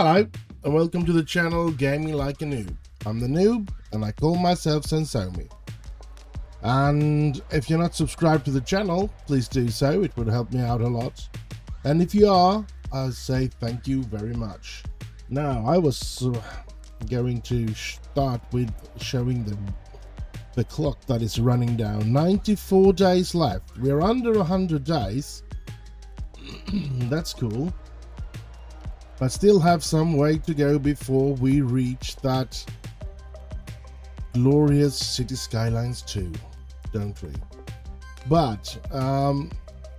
Hello, and welcome to the channel Gaming Like a Noob. I'm the noob, and I call myself XensoVille. And if you're not subscribed to the channel, please do so, it would help me out a lot. And if you are, I'll say thank you very much. Now, I was going to start with showing the clock that is running down. 94 days left. We're under 100 days. That's cool. But still have some way to go before we reach that glorious City Skylines 2, don't we? But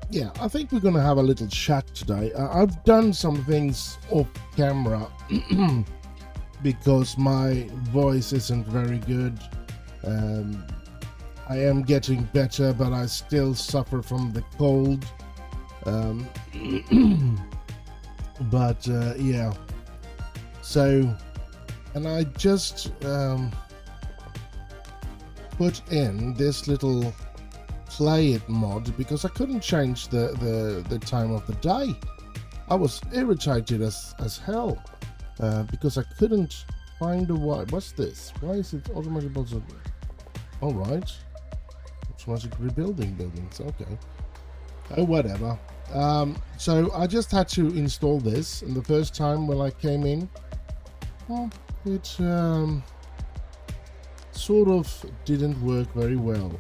yeah, I think we're gonna have a little chat today. I've done some things off camera because my voice isn't very good. I am getting better, but I still suffer from the cold. But yeah, so, and I just put in this little play it mod because I couldn't change the time of the day. I was irritated as hell because I couldn't find a why. What's this? Why is it automatic? All right, automatic rebuilding buildings. Okay. Oh, whatever. So I just had to install this, and the first time when I came in, well, it sort of didn't work very well.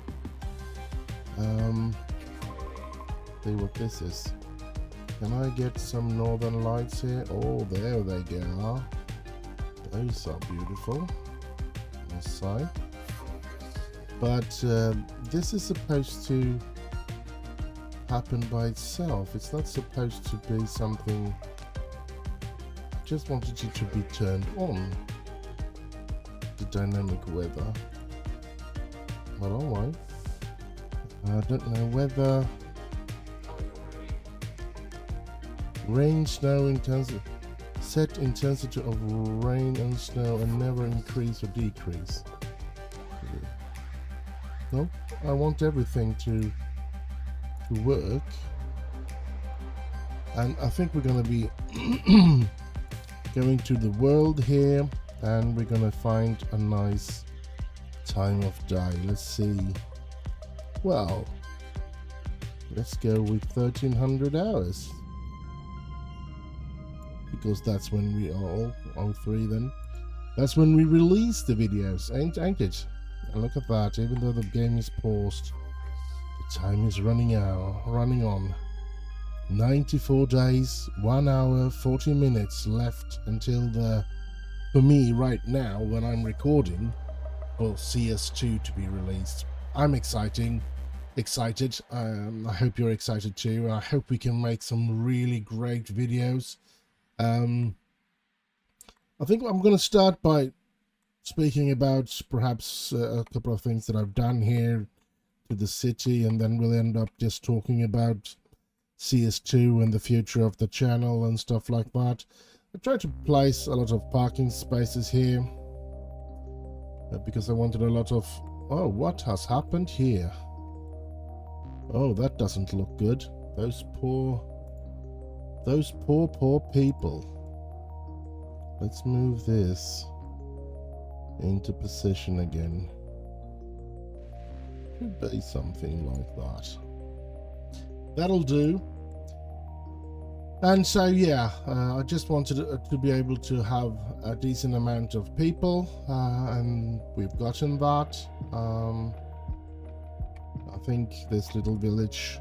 See what this is. Can I get some northern lights here? Oh, there they go. Those are beautiful. This side. But this is supposed to happen by itself. It's not supposed to be something. Just wanted it to be turned on. The dynamic weather. But alright. I don't know whether rain, snow intensity, set intensity of rain and snow and never increase or decrease. No, I want everything to work, and I think we're going to be going to the world here, and we're going to find a nice time of day. Let's see. Well, let's go with 1300 hours because that's when we are all three. Then that's when we release the videos, ain't it? And look at that. Even though the game is paused, time is running on. 94 days, 1 hour, 40 minutes left until for me right now when I'm recording, for CS2 to be released. I'm excited. I hope you're excited too. I hope we can make some really great videos. I think I'm going to start by speaking about perhaps a couple of things that I've done here to the city, and then we'll end up just talking about CS2 and the future of the channel and stuff like that. I tried to place a lot of parking spaces here because I wanted a lot of... Oh, what has happened here? Oh, that doesn't look good. Those poor people. Let's move this into position again. Could be something like that. That'll do. And so yeah, I just wanted to be able to have a decent amount of people, and we've gotten that. I think this little village,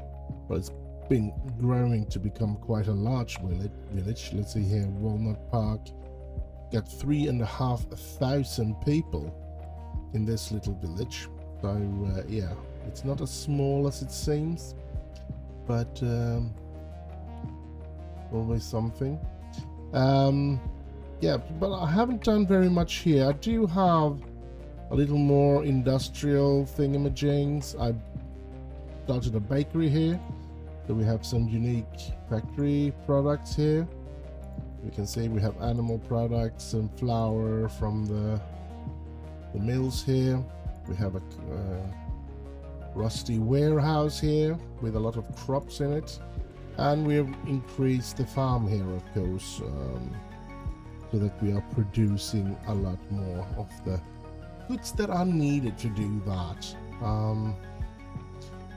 well, it's been growing to become quite a large village. Let's see here, Walnut Park got 3,500 people in this little village. So yeah, it's not as small as it seems, but always something. Yeah, but I haven't done very much here. I do have a little more industrial thingamajigs. I started a bakery here, so we have some unique factory products here. You can see we have animal products and flour from the mills here. We have a rusty warehouse here with a lot of crops in it, and we have increased the farm here, of course. so that we are producing a lot more of the goods that are needed to do that.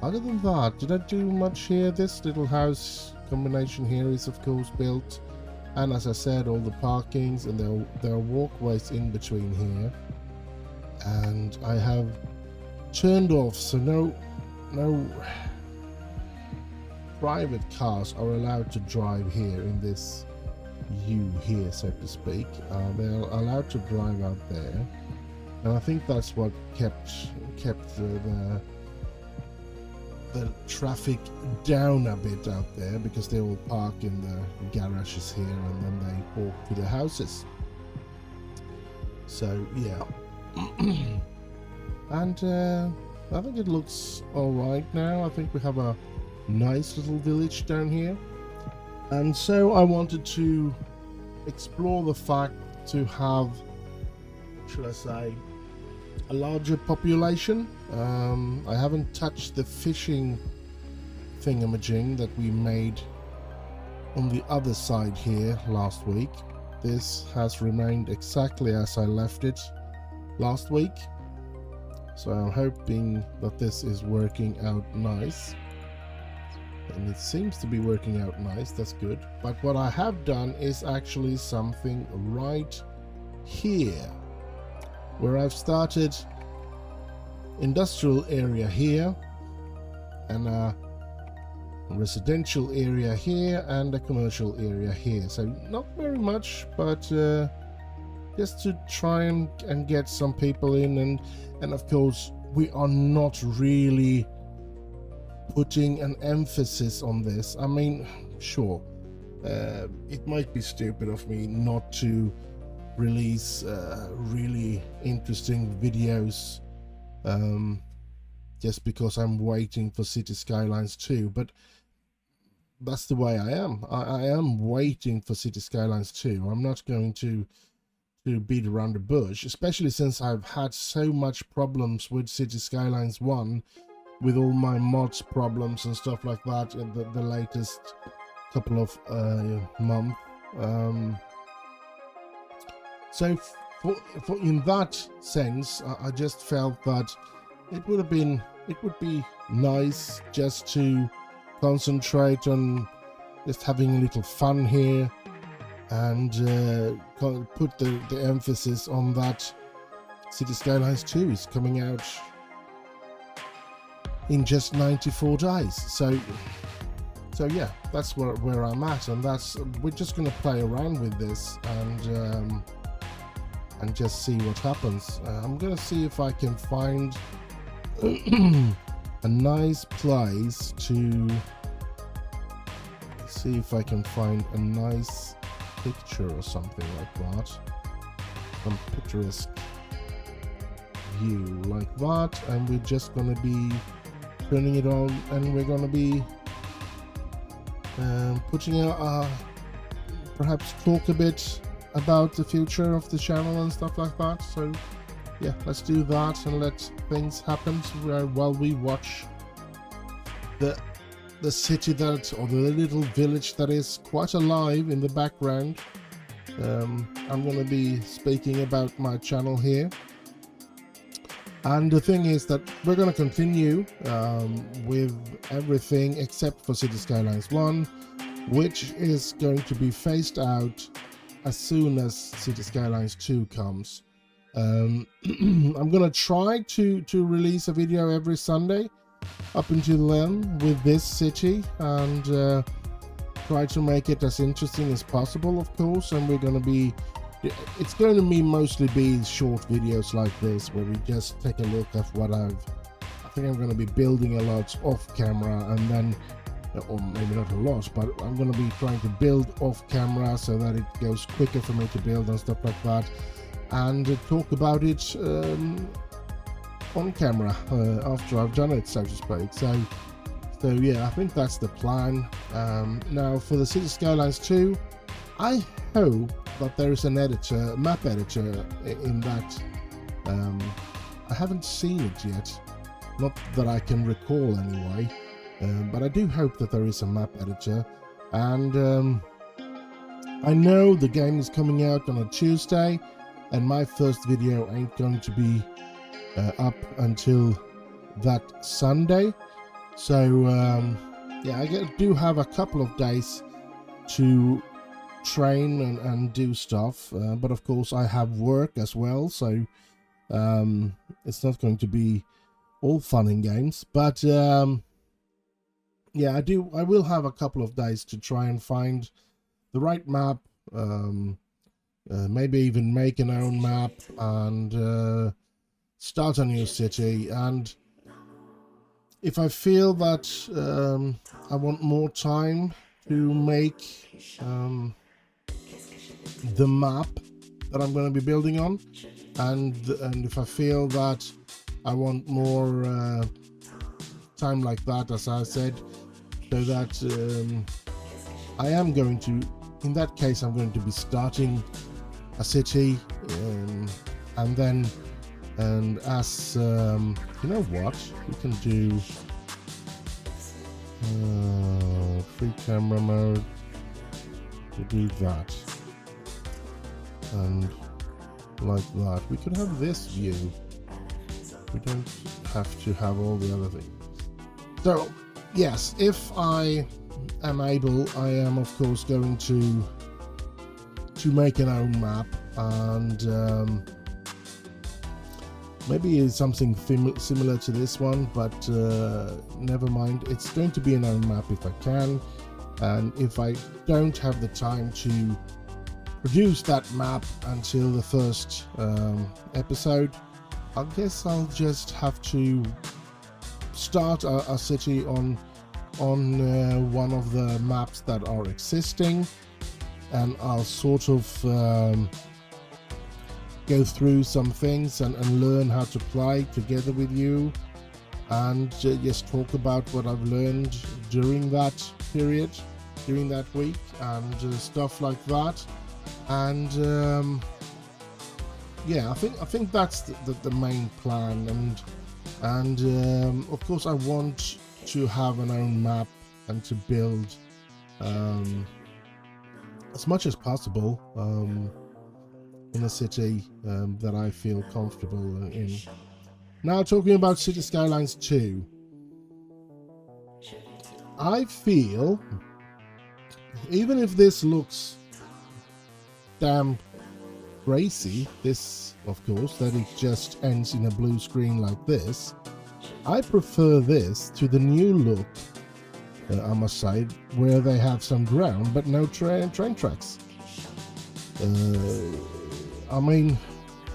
Other than that, did I do much here? This little house combination here is of course built, and as I said, all the parkings, and there are walkways in between here, and I have turned off, so no private cars are allowed to drive here in this U here, so to speak. They're allowed to drive out there, and I think that's what kept the traffic down a bit out there, because they all park in the garages here and then they walk to the houses. So yeah. And I think it looks alright now. I think we have a nice little village down here, and so I wanted to explore the fact to have, should I say, a larger population. I haven't touched the fishing thingamajig that we made on the other side here last week. This has remained exactly as I left it last week, so I'm hoping that this is working out nice, and it seems to be working out nice. That's good. But what I have done is actually something right here, where I've started industrial area here, and a residential area here, and a commercial area here. So not very much, but just to try and get some people in, and of course we are not really putting an emphasis on this. I mean, sure, it might be stupid of me not to release really interesting videos just because I'm waiting for City Skylines 2, but that's the way I am. I am waiting for City Skylines 2. I'm not going to beat around the bush, especially since I've had so much problems with City Skylines 1, with all my mods problems and stuff like that in the latest couple of months. So for in that sense, I just felt that it would be nice just to concentrate on just having a little fun here, and put the emphasis on that City Skylines 2 is coming out in just 94 days. So yeah, that's where I'm at, and we're just gonna play around with this and just see what happens. I'm gonna see if I can find a nice place to see if I can find a nice picture or something like that, some picturesque view like that, and we're just gonna be turning it on, and we're gonna be putting out perhaps talk a bit about the future of the channel and stuff like that. So yeah, let's do that and let things happen while we watch the city or the little village that is quite alive in the background. I'm going to be speaking about my channel here, and the thing is that we're going to continue with everything except for City Skylines 1, which is going to be phased out as soon as City Skylines 2 comes. I'm going to try to release a video every Sunday up until then with this city, and try to make it as interesting as possible, of course. And it's going to be mostly short videos like this, where we just take a look at what I think I'm going to be building a lot off camera, and then, or maybe not a lot, but I'm going to be trying to build off camera so that it goes quicker for me to build and stuff like that, and talk about it on camera after I've done it, so to speak. So yeah, I think that's the plan. Now for the City Skylines 2, I hope that there is an map editor in that. I haven't seen it yet, not that I can recall anyway, but I do hope that there is a map editor, and I know the game is coming out on a Tuesday, and my first video ain't going to be up until that Sunday. So yeah, I do have a couple of days to train and do stuff, but of course I have work as well, so it's not going to be all fun and games. But yeah, I will have a couple of days to try and find the right map, maybe even make an own map and start a new city. And if I feel that I want more time to make the map that I'm going to be building on, and if I feel that I want more time like that, as I said, so that I am going to, in that case, I'm going to be starting a city, and then, and as you know what, we can do free camera mode. We do that, and like that. We could have this view. We don't have to have all the other things. So yes, if I am able, I am of course going to make an own map, and maybe something similar to this one, but never mind. It's going to be an own map if I can, and if I don't have the time to produce that map until the first episode, I guess I'll just have to start a city on one of the maps that are existing, and I'll sort of go through some things and learn how to play together with you, and just talk about what I've learned during that period, during that week, and stuff like that. And yeah, I think that's the main plan, and of course I want to have an own map and to build as much as possible in a city that I feel comfortable in. Now, talking about City Skylines 2, I feel, even if this looks damn crazy, this of course, that it just ends in a blue screen like this, I prefer this to the new look, I must say, where they have some ground but no train tracks. I mean,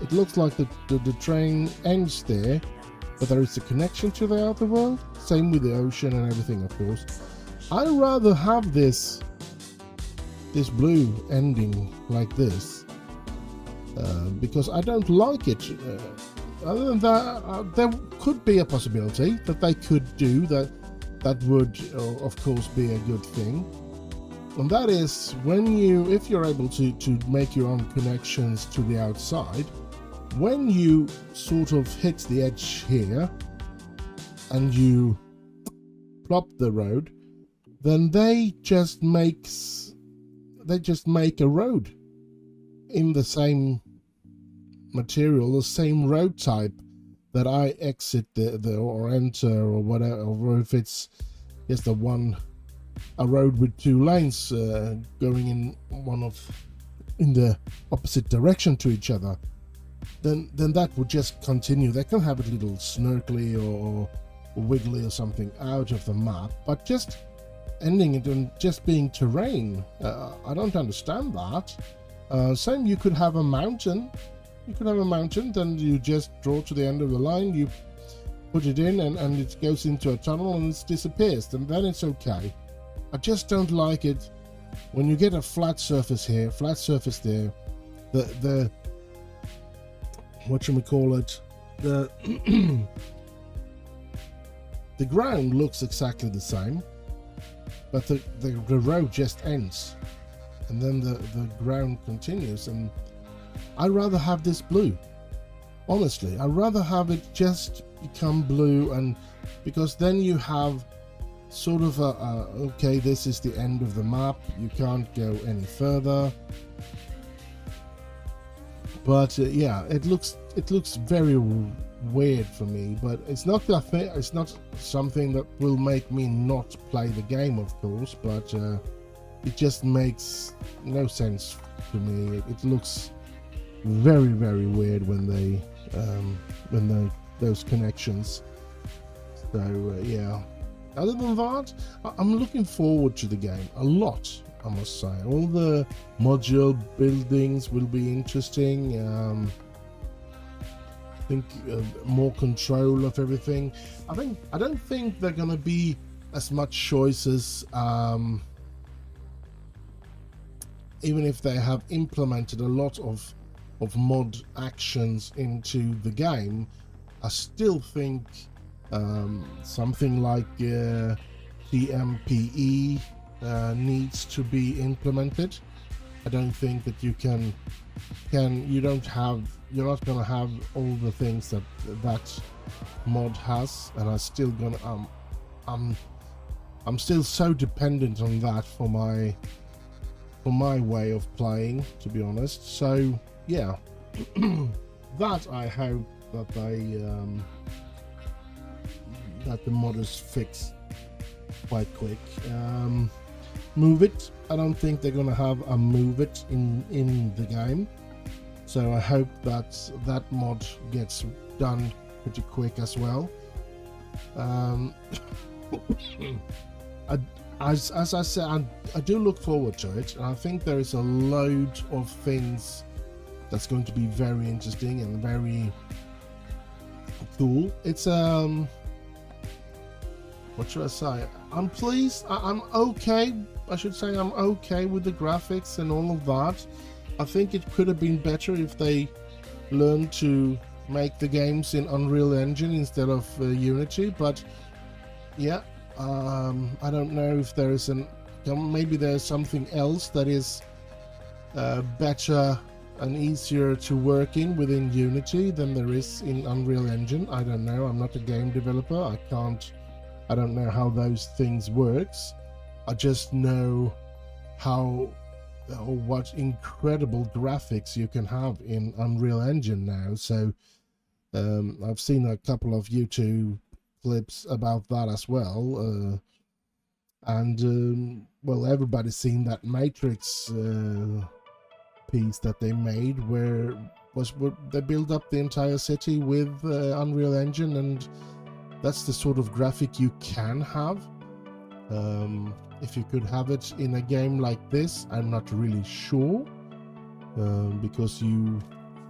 it looks like the train ends there, but there is a connection to the outer world. Same with the ocean and everything, of course. I'd rather have this blue ending like this, because I don't like it. Other than that, there could be a possibility that they could do that. That would, of course, be a good thing. And that is if you're able to make your own connections to the outside, when you sort of hit the edge here and you plop the road, then they just make a road in the same material, the same road type that I exit the or enter or whatever, or if it's just a road with two lanes going in the opposite direction to each other, then that would just continue. They can have a little snarkly or wiggly or something out of the map, but just ending it and just being terrain, I don't understand that. Same, you could have a mountain. You could have a mountain, then you just draw to the end of the line, you put it in, and it goes into a tunnel and it disappears, and then it's okay. I just don't like it when you get a flat surface here, flat surface there. The whatchamacallit, the the ground looks exactly the same, but the road just ends, and then the ground continues. And I'd rather have this blue. Honestly, I'd rather have it just become blue, and because then you have sort of okay, this is the end of the map, you can't go any further. But yeah, it looks very weird for me, but it's not it's not something that will make me not play the game, of course, but it just makes no sense to me. It looks very weird when those connections. So yeah, other than that, I'm looking forward to the game a lot, I must say. All the module buildings will be interesting. I think more control of everything. I don't think they're gonna be as much choices, even if they have implemented a lot of mod actions into the game. I still think something like TMPE needs to be implemented. I don't think that you're not gonna have all the things that mod has, and I'm still so dependent on that for my way of playing, to be honest. So yeah, that I hope that that the modders fix quite quick. Move it, I don't think they're gonna have a move it in the game, so I hope that mod gets done pretty quick as well. As I said, I do look forward to it, and I think there is a load of things that's going to be very interesting and very cool. It's what should I say? I'm pleased. I'm okay. I should say I'm okay with the graphics and all of that. I think it could have been better if they learned to make the games in Unreal Engine instead of Unity, but yeah, I don't know if there is maybe there's something else that is better and easier to work in within Unity than there is in Unreal Engine. I don't know. I'm not a game developer. I don't know how those things works. I just know what incredible graphics you can have in Unreal Engine now. So I've seen a couple of YouTube clips about that as well, and well, everybody's seen that Matrix piece that they made, where they built up the entire city with Unreal Engine, and that's the sort of graphic you can have. If you could have it in a game like this, I'm not really sure, because you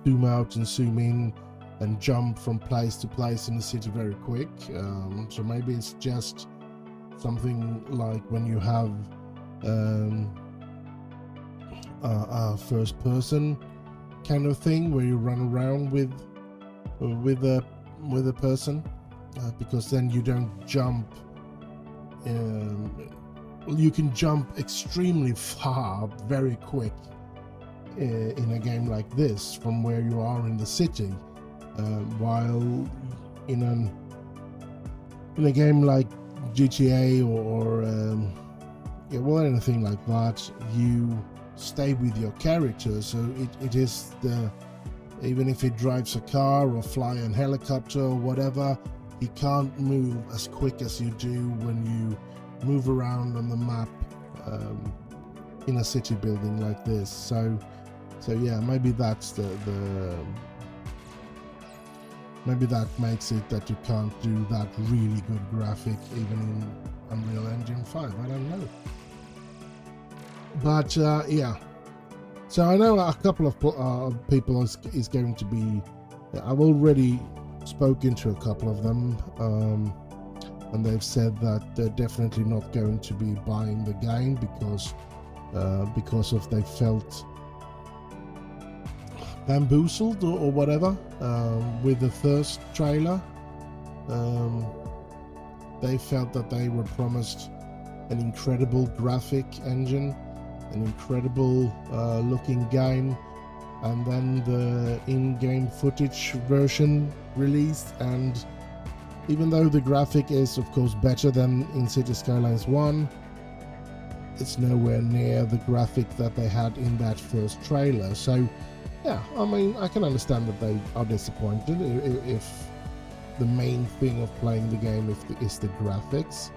zoom out and zoom in and jump from place to place in the city very quick. So maybe it's just something like when you have a first person kind of thing where you run around with a person, because then you don't jump. You can jump extremely far very quick in a game like this from where you are in the city, while in a game like GTA or well, anything like that, you stay with your character. So it is even if he drives a car or fly a helicopter or whatever, he can't move as quick as you do when you move around on the map in a city building like this. So yeah, maybe that's maybe that makes it that you can't do that really good graphic even in Unreal Engine 5. I don't know. But yeah, so I know a couple of people is going to be. I've already spoken to a couple of them, and they've said that they're definitely not going to be buying the game because of they felt bamboozled or whatever with the first trailer. They felt that they were promised an incredible graphic engine, an incredible looking game, and then the in-game footage version released, and even though the graphic is of course better than in City Skylines 1, it's nowhere near the graphic that they had in that first trailer. So yeah, I mean, I can understand that they are disappointed if the main thing of playing the game is the graphics.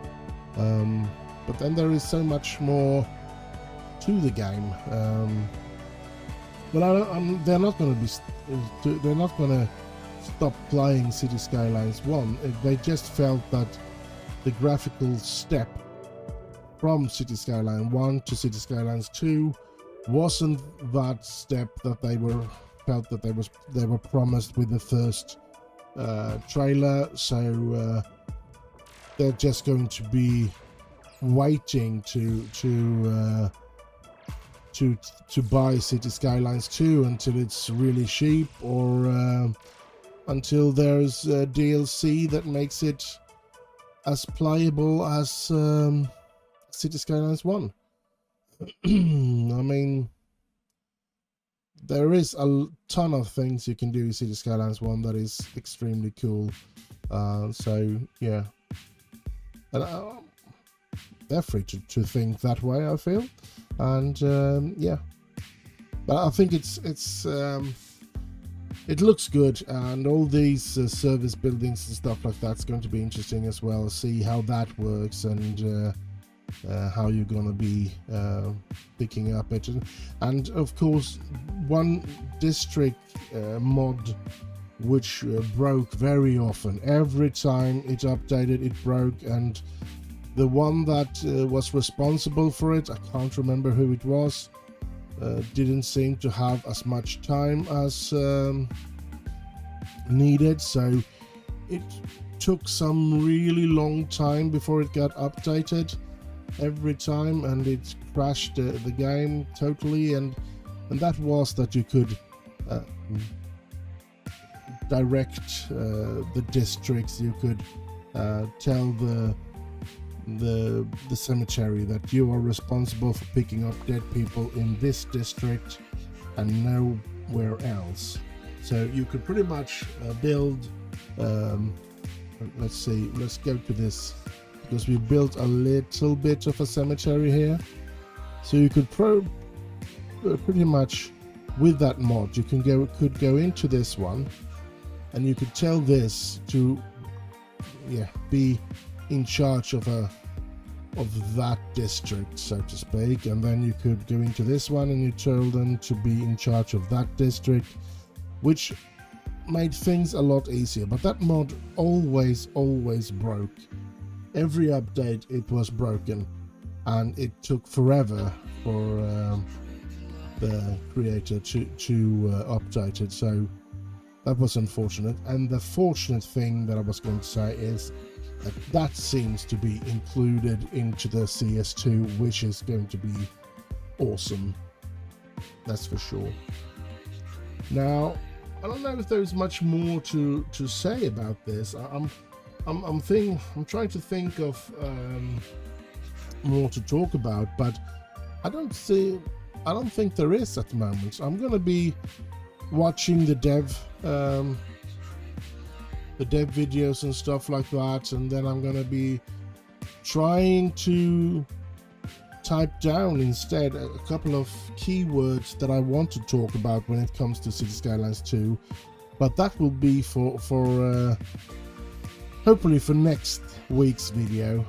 But then there is so much more to the game. But they're not going to stop playing City Skylines 1. They just felt that the graphical step from City Skyline 1 to City Skylines 2 wasn't that step that they felt that they were promised with the first trailer. So they're just going to be waiting to buy City Skylines 2 until it's really cheap, or until there's a DLC that makes it as playable as City Skylines 1. I mean, there is a ton of things you can do in City Skylines 1 that is extremely cool. So yeah, and they're free to think that way, I feel. And yeah, but I think it looks good, and all these service buildings and stuff like that's going to be interesting as well. See how that works, and how you're gonna be picking up it, and of course one district mod which broke very often. Every time it updated, it broke, and the one that was responsible for it, I can't remember who it was, didn't seem to have as much time as needed, so it took some really long time before it got updated every time, and it crashed the game totally. And that was that you could direct the districts. You could tell the cemetery that you are responsible for picking up dead people in this district and nowhere else. So you could pretty much build let's see, let's go to this, because we built a little bit of a cemetery here. So you could pretty much, with that mod, you could go into this one, and you could tell this to be in charge of that district, so to speak, and then you could go into this one and you told them to be in charge of that district, which made things a lot easier. But that mod always broke. Every update it was broken, and it took forever for the creator to update it. So that was unfortunate. And the fortunate thing that I was going to say is that seems to be included into the CS2, which is going to be awesome, that's for sure. Now, I don't know if there's much more to say about this. I'm trying to think of more to talk about, but I don't think there is at the moment. I'm gonna be watching the dev videos and stuff like that, and then I'm gonna be trying to type down instead a couple of keywords that I want to talk about when it comes to City Skylines 2, but that will be for hopefully for next week's video.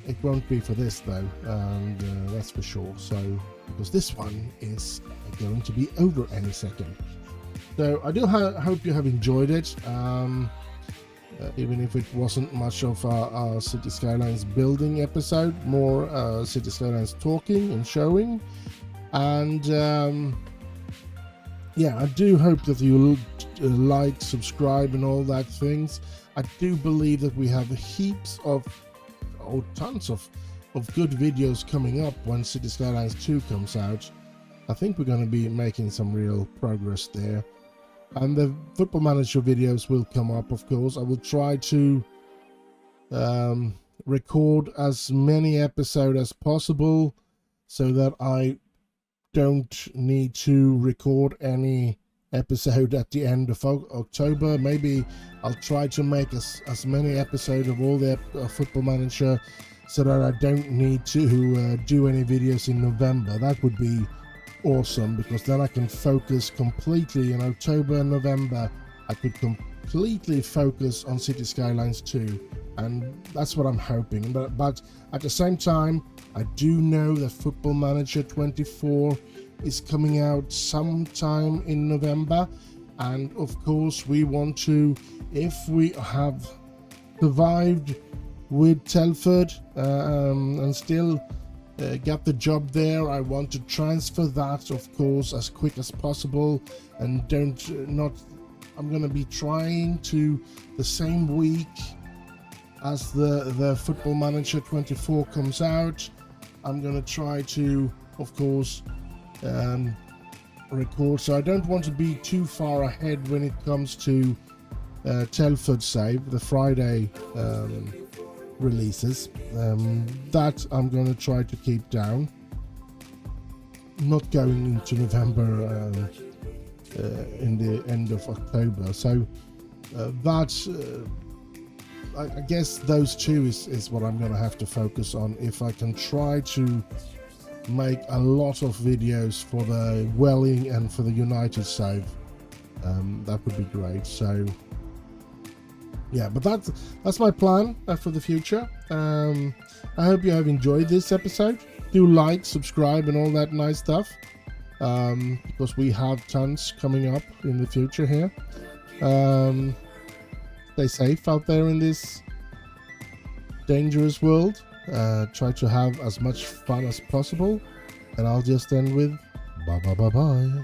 It won't be for this though, and that's for sure. So because this one is going to be over any second. So I do hope you have enjoyed it, even if it wasn't much of a City Skylines building episode, more City Skylines talking and showing. And yeah, I do hope that you like, subscribe and all that things. I do believe that we have heaps of, tons of good videos coming up when City Skylines 2 comes out. I think we're going to be making some real progress there. And the Football Manager videos will come up, of course. I will try to record as many episodes as possible, so that I don't need to record any episode at the end of October. Maybe I'll try to make as many episodes of all the Football Manager, so that I don't need to do any videos in November. That would be awesome, because then I can focus completely in October and November. I could completely focus on City Skylines 2, and that's what I'm hoping. But at the same time, I do know that Football Manager 24 is coming out sometime in November, and of course we want to, if we have survived with Telford and still got the job there, I want to transfer that, of course, as quick as possible, and I'm going to be trying to, the same week as the Football Manager 24 comes out, I'm going to try to, of course, record. So I don't want to be too far ahead when it comes to Telford save, the Friday releases. That I'm going to try to keep down, not going into November in the end of October. So I guess those two is what I'm going to have to focus on. If I can try to make a lot of videos for the Welling and for the United save, that would be great. So yeah, but that's my plan for the future. I hope you have enjoyed this episode. Do like, subscribe, and all that nice stuff, because we have tons coming up in the future here. Stay safe out there in this dangerous world. Try to have as much fun as possible, and I'll just end with bye bye bye bye.